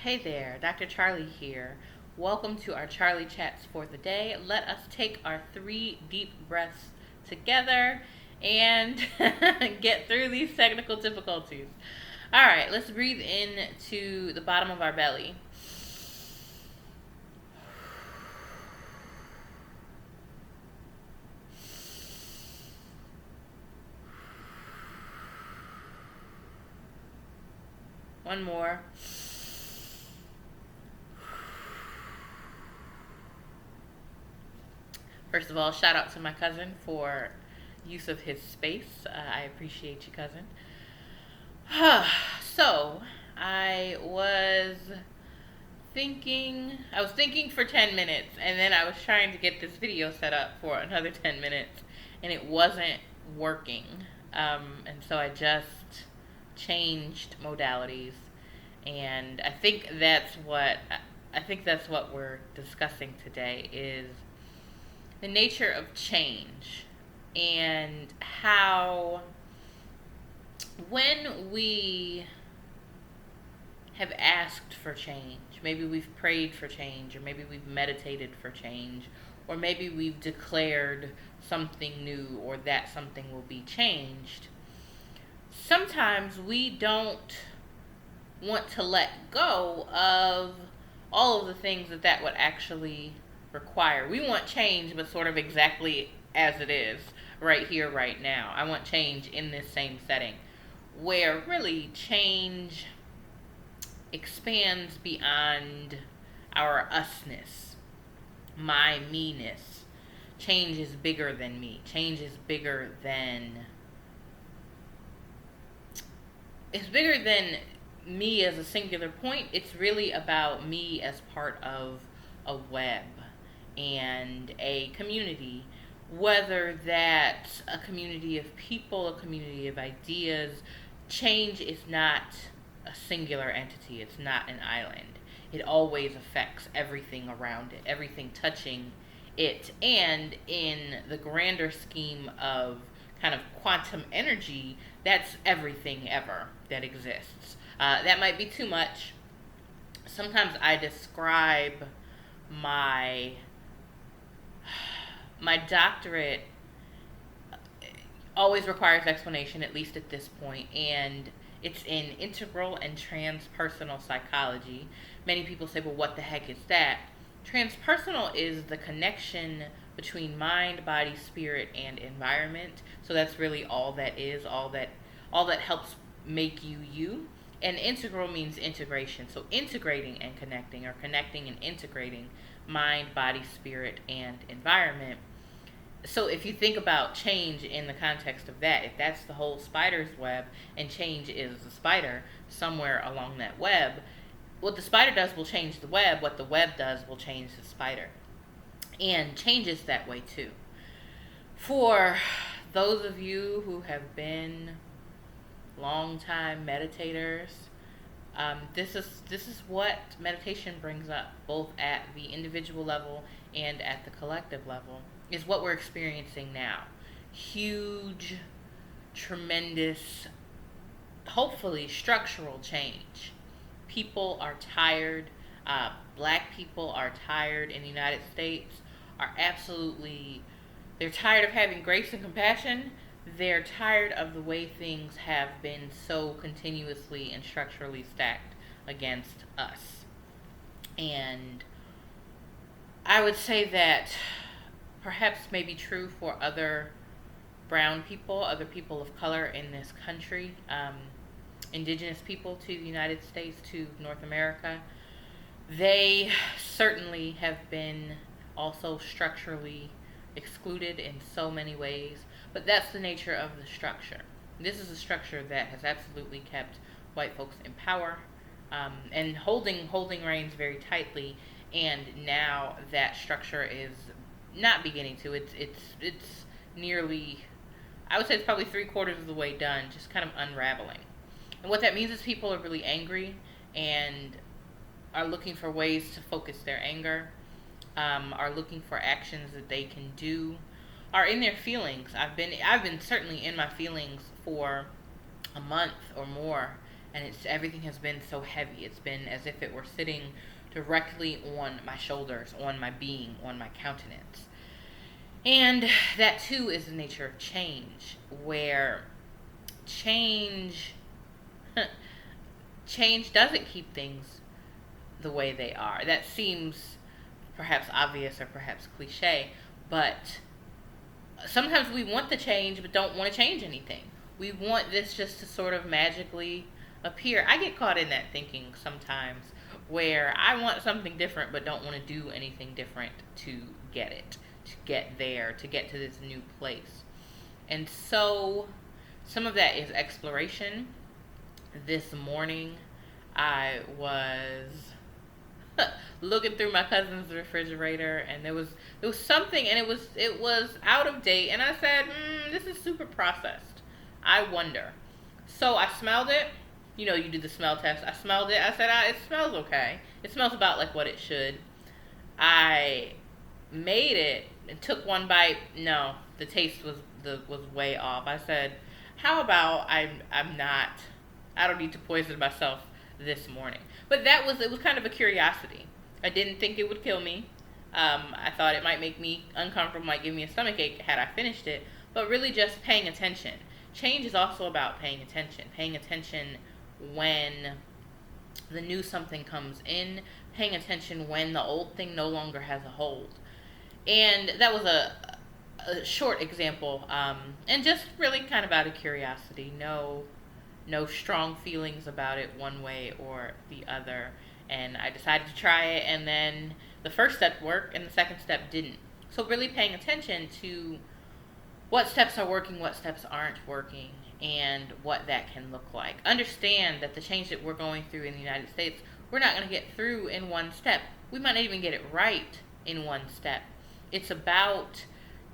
Hey there, Dr. Charlie here. Welcome to our Charlie Chats for the day. Let us take our 3 deep breaths together and get through these technical difficulties. All right, let's breathe in to the bottom of our belly. One more. First of all, shout out to my cousin for use of his space. I appreciate you, cousin. So, I was thinking for 10 minutes, and then I was trying to get this video set up for another 10 minutes, and it wasn't working. And so I just changed modalities, and I think that's what we're discussing today is the nature of change and how when we have asked for change, maybe we've prayed for change, or maybe we've meditated for change, or maybe we've declared something new or that something will be changed, sometimes we don't want to let go of all of the things that would actually require. We want change, but sort of exactly as it is, right here, right now. I want change in this same setting, where really change expands beyond our usness, my me-ness. Change is bigger than me. Change is bigger than me as a singular point. It's really about me as part of a web and a community, whether that's a community of people, a community of ideas. Change is not a singular entity, it's not an island. It always affects everything around it, everything touching it, and in the grander scheme of kind of quantum energy, that's everything ever that exists. That might be too much. Sometimes I describe my my doctorate always requires explanation, at least at this point, and it's in integral and transpersonal psychology. Many people say, well, what the heck is that? Transpersonal is the connection between mind, body, spirit, and environment. So that's really all that is, all that helps make you you. And integral means integration. So integrating and connecting, or connecting and integrating mind, body, spirit, and environment. So if you think about change in the context of that, if that's the whole spider's web and change is the spider somewhere along that web, what the spider does will change the web, what the web does will change the spider. And change is that way too. For those of you who have been long-time meditators, this is what meditation brings up, both at the individual level and at the collective level, is what we're experiencing now. Huge, tremendous, hopefully structural change. People are tired. Black people are tired in the United States. They're tired of having grace and compassion. They're tired of the way things have been so continuously and structurally stacked against us. And I would say that perhaps may be true for other brown people, other people of color in this country, indigenous people to the United States, to North America. They certainly have been also structurally excluded in so many ways, but that's the nature of the structure. This is a structure that has absolutely kept white folks in power, and holding reins very tightly. And now that structure is not beginning to. It's nearly, I would say it's probably 3/4 of the way done, just kind of unraveling. And what that means is people are really angry and are looking for ways to focus their anger, are looking for actions that they can do, are in their feelings. I've been certainly in my feelings for a month or more, and everything has been so heavy. It's been as if it were sitting directly on my shoulders, on my being, on my countenance. And that too is the nature of change, where change change doesn't keep things the way they are. That seems perhaps obvious or perhaps cliche, but sometimes we want the change but don't want to change anything. We want this just to sort of magically appear. I get caught in that thinking sometimes where I want something different but don't want to do anything different to get it, to get there, to get to this new place. And so some of that is exploration. This morning I was looking through my cousin's refrigerator, and there was something, and it was out of date, and I said, this is super processed. I wonder. So I smelled it. You do the smell test. I smelled it. I said, it smells okay. It smells about like what it should. I made it and took one bite. No, the taste was way off. I said, how about I'm not. I don't need to poison myself this morning. But it was kind of a curiosity. I didn't think it would kill me. I thought it might make me uncomfortable, might give me a stomachache had I finished it, but really just paying attention. Change is also about paying attention when the new something comes in, paying attention when the old thing no longer has a hold. And that was a short example, and just really kind of out of curiosity. No strong feelings about it one way or the other. And I decided to try it, and then the first step worked and the second step didn't. So really paying attention to what steps are working, what steps aren't working, and what that can look like. Understand that the change that we're going through in the United States, we're not going to get through in one step. We might not even get it right in one step. It's about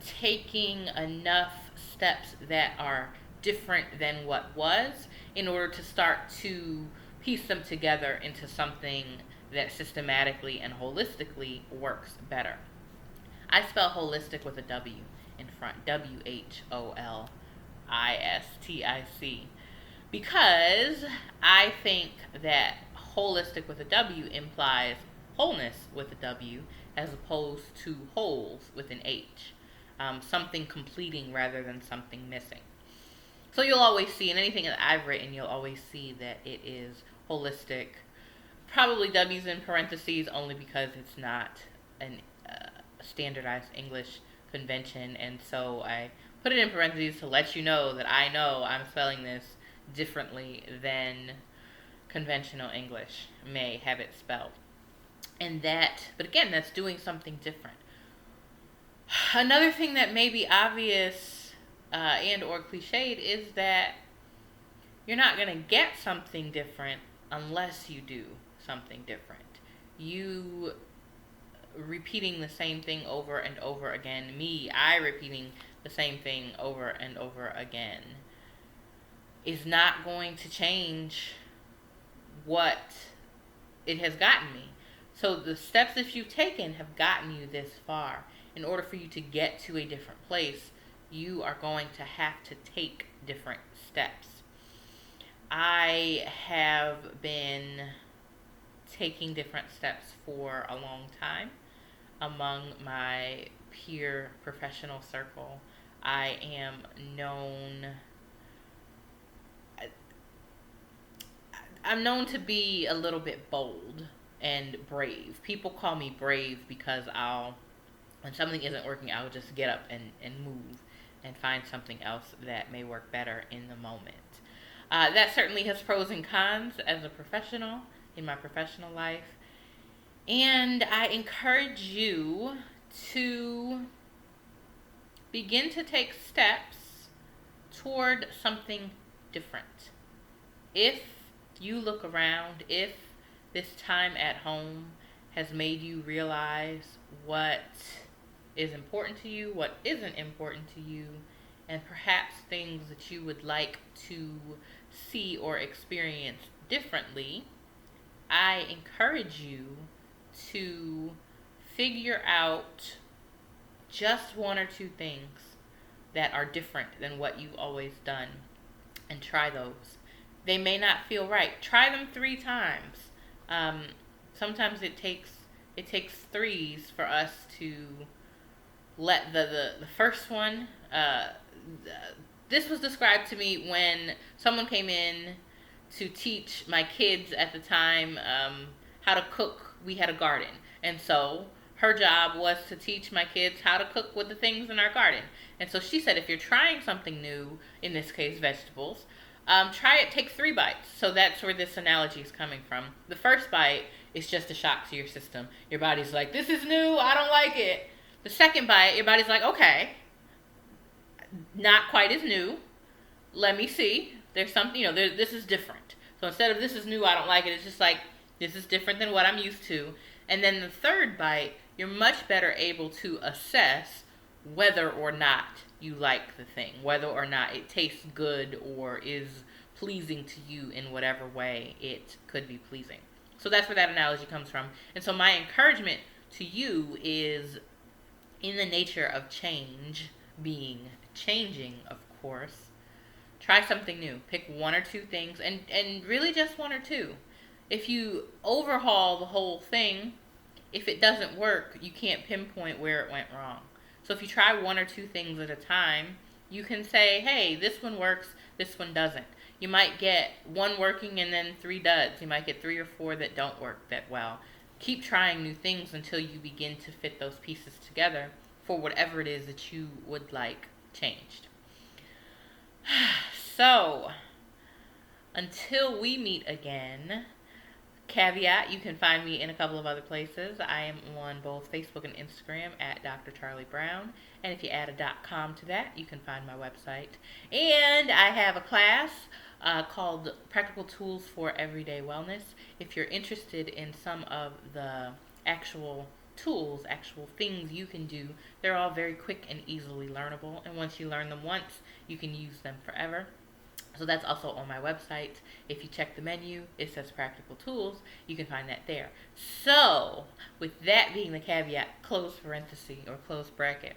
taking enough steps that are different than what was in order to start to piece them together into something that systematically and holistically works better. I spell holistic with a W in front, WHOLISTIC, because I think that holistic with a W implies wholeness with a W as opposed to wholes with an H. Something completing rather than something missing. So you'll always see, in anything that I've written, you'll always see that it is holistic. Probably W's in parentheses only because it's not an standardized English convention, and so I put it in parentheses to let you know that I know I'm spelling this differently than conventional English may have it spelled. But again, that's doing something different. Another thing that may be obvious and or cliched is that you're not going to get something different unless you do something different. You repeating the same thing over and over again, I repeating the same thing over and over again, is not going to change what it has gotten me. So the steps that you've taken have gotten you this far. In order for you to get to a different place, you are going to have to take different steps. I have been taking different steps for a long time among my peer professional circle. I'm known to be a little bit bold and brave. People call me brave because when something isn't working, I'll just get up and move and find something else that may work better in the moment. That certainly has pros and cons as a professional in my professional life. And I encourage you to begin to take steps toward something different. If you look around, if this time at home has made you realize what is important to you, what isn't important to you, and perhaps things that you would like to see or experience differently, I encourage you to figure out just one or two things that are different than what you've always done and try those. They may not feel right. Try them 3 times. Um, Sometimes it takes threes for us to let the first one. This was described to me when someone came in to teach my kids at the time how to cook. We had a garden, and so her job was to teach my kids how to cook with the things in our garden. And so she said, if you're trying something new, in this case vegetables, try it. Take 3 bites. So that's where this analogy is coming from. The first bite is just a shock to your system. Your body's like, this is new. I don't like it. The second bite, your body's like, okay, not quite as new. Let me see. There's something, this is different. So instead of this is new, I don't like it, it's just like, this is different than what I'm used to. And then the third bite, you're much better able to assess whether or not you like the thing, whether or not it tastes good or is pleasing to you in whatever way it could be pleasing. So that's where that analogy comes from. And so my encouragement to you is, in the nature of change being changing, of course, try something new. Pick 1 or 2 things, and really just 1 or 2. If you overhaul the whole thing, if it doesn't work, you can't pinpoint where it went wrong. So if you try 1 or 2 things at a time, you can say, hey, this one works, this one doesn't. You might get 1 working and then 3 duds. You might get 3 or 4 that don't work that well. Keep trying new things until you begin to fit those pieces together for whatever it is that you would like changed. So, until we meet again, caveat, you can find me in a couple of other places. I am on both Facebook and Instagram at Dr. Charli Brown. And if you add a .com to that, you can find my website. And I have a class called Practical Tools for Everyday Wellness. If you're interested in some of the actual tools, actual things you can do, they're all very quick and easily learnable. And once you learn them once, you can use them forever. So that's also on my website. If you check the menu, it says Practical Tools. You can find that there. So, with that being the caveat, close parenthesis or close bracket,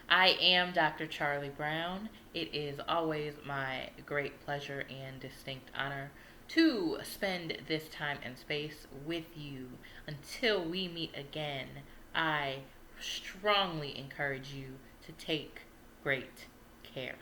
I am Dr. Charli Brown. It is always my great pleasure and distinct honor to spend this time and space with you. Until we meet again, I strongly encourage you to take great care.